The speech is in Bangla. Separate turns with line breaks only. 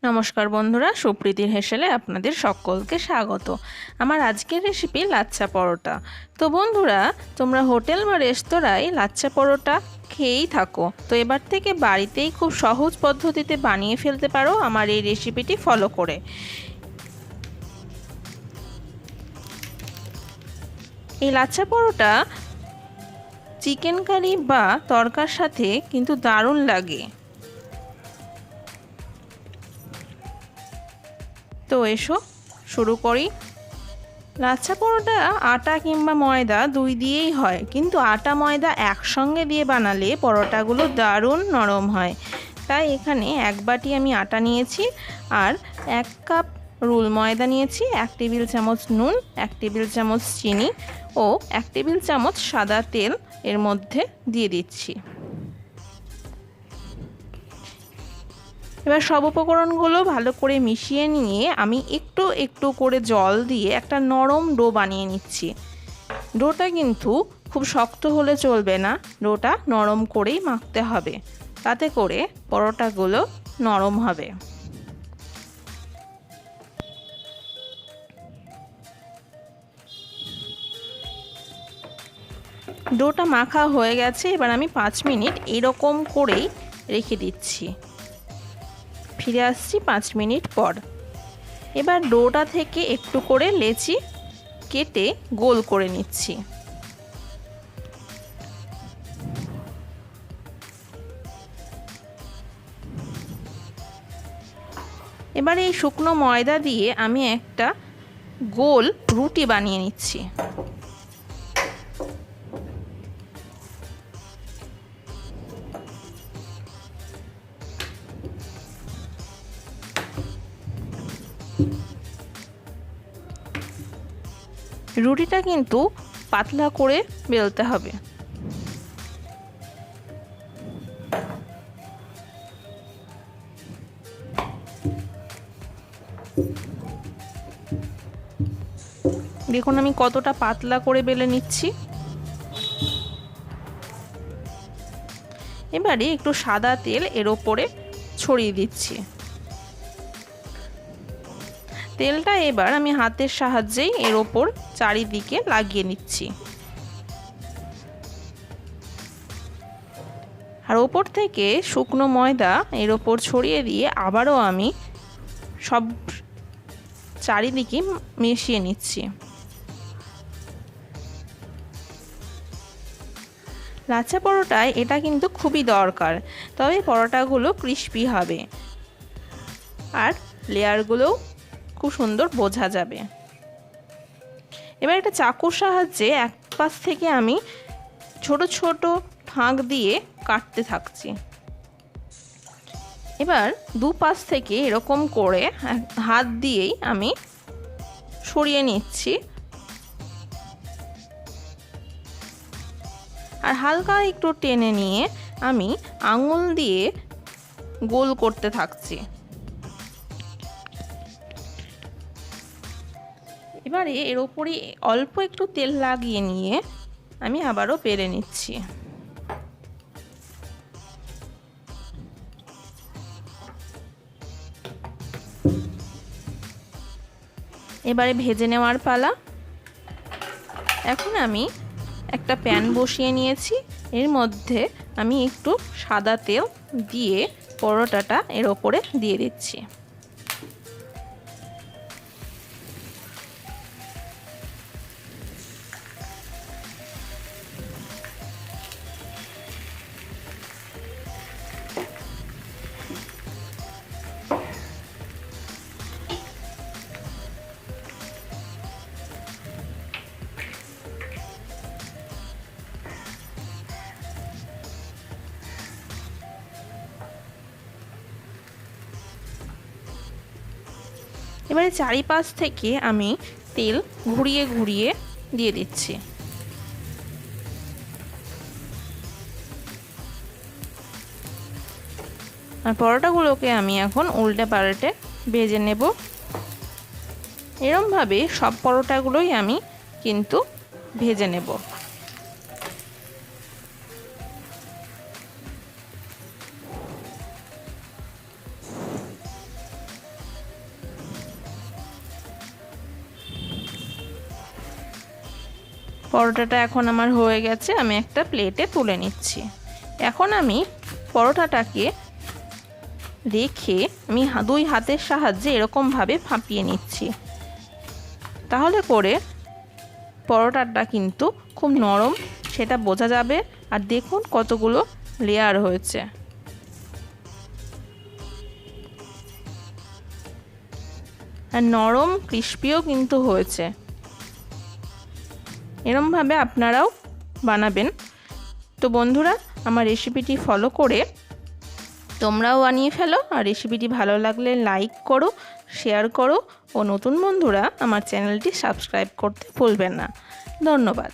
নমস্কার বন্ধুরা, সুপ্রীতির হেসেলে আপনাদের সকলকে স্বাগত। আমার আজকের রেসিপি লাচ্ছা পরোটা। তো বন্ধুরা, তোমরা হোটেল বা রেস্তোরাঁয় লাচ্ছা পরোটা খেয়েই থাকো, তো এবার থেকে বাড়িতেই খুব সহজ পদ্ধতিতে বানিয়ে ফেলতে পারো আমার এই রেসিপিটি ফলো করে। এই লাচ্ছা পরোটা চিকেন কারি বা তড়কার সাথে কিন্তু দারুণ লাগে। তো এসো শুরু করি। লাচ্ছা পরোটা আটা কিংবা ময়দা দুই দিয়েই হয়, কিন্তু আটা ময়দা একসঙ্গে দিয়ে বানালে পরোটাগুলো দারুণ নরম হয়। তাই এখানে এক বাটি আমি আটা নিয়েছি, আর 1 কাপ রুল ময়দা নিয়েছি, 1 টেবিল চামচ নুন, 1 টেবিল চামচ চিনি ও 1 টেবিল চামচ সাদা তেল এর মধ্যে দিয়ে দিচ্ছি। এবার সব উপকরণগুলো ভালো করে মিশিয়ে নিয়ে আমি একটু একটু করে জল দিয়ে একটা নরম ডো বানিয়ে নিচ্ছি। ডোটা কিন্তু খুব শক্ত হলে চলবে না, ডোটা নরম করেই মাখতে হবে, তাতে করে পরোটাগুলো নরম হবে। ডোটা মাখা হয়ে গেছে, এবার আমি 5 মিনিট এরকম করেই রেখে দিচ্ছি। ফিরে আসছি 5 মিনিট পর। এবার ডোটা থেকে একটু করে লেচি কেটে গোল করে নিচ্ছি। এবার এই শুকনো ময়দা দিয়ে আমি একটা গোল রুটি বানিয়ে নিচ্ছি। রুটিটা কিন্তু পাতলা করে বেলতে হবে। দেখুন আমি কতটা পাতলা করে বেলে নিচ্ছি। এবারে একটু সাদা তেল এর ওপরে ছড়িয়ে দিচ্ছি। তেলটা এবার আমি হাতের সাহায্যেই এর ওপর চারিদিকে লাগিয়ে নিচ্ছি। আর ওপর থেকে শুকনো ময়দা এর ওপর ছড়িয়ে দিয়ে আবারও আমি সব চারিদিকে মিশিয়ে নিচ্ছি। লাচ্ছা পরোটায় এটা কিন্তু খুবই দরকার, তবে পরোটাগুলো ক্রিস্পি হবে আর লেয়ারগুলোও খুব সুন্দর বোঝা যাবে। এবার একটা চাকুর সাহায্যে এক পাশ থেকে আমি ছোট ছোট ফাঁক দিয়ে কাটতে থাকছি। এবার দুপাশ থেকে এরকম করে হাত দিয়েই আমি সরিয়ে নিচ্ছি, আর হালকা একটু টেনে নিয়ে আমি আঙুল দিয়ে গোল করতে থাকছি। এবারে এর ওপরে অল্প একটু তেল লাগিয়ে নিয়ে আমি আবারও বেলে নিচ্ছি। এবারে ভেজে নেওয়ার পালা। এখন আমি একটা প্যান বসিয়ে নিয়েছি, এর মধ্যে আমি একটু সাদা তেল দিয়ে পরোটাটা এর ওপরে দিয়ে দিচ্ছি। এবারে চারিপাশ থেকে আমি তেল ঘুরিয়ে ঘুরিয়ে দিয়ে দিচ্ছি। আর পরোটাগুলোকে আমি এখন উল্টে পাল্টে ভেজে নেব। এরমভাবে সব পরোটাগুলোই আমি কিন্তু ভেজে নেব। পরোটাটা এখন আমার হয়ে গেছে, আমি একটা প্লেটে তুলে নিচ্ছি। এখন আমি পরোটাটাকে রেখে আমি দুই হাতের সাহায্যে এরকমভাবে ফাঁপিয়ে নিচ্ছি, তাহলে করে পরোটাটা কিন্তু খুব নরম সেটা বোঝা যাবে। আর দেখুন কতগুলো লেয়ার হয়েছে। আর নরম ক্রিস্পিও কিন্তু হয়েছে। এরমভাবে আপনারাও বানাবেন। তো বন্ধুরা, আমার রেসিপিটি ফলো করে তোমরাও বানিয়ে ফেলো। আর রেসিপিটি ভালো লাগলে লাইক করো, শেয়ার করো ও নতুন বন্ধুরা আমার চ্যানেলটি সাবস্ক্রাইব করতে ভুলবেন না। ধন্যবাদ।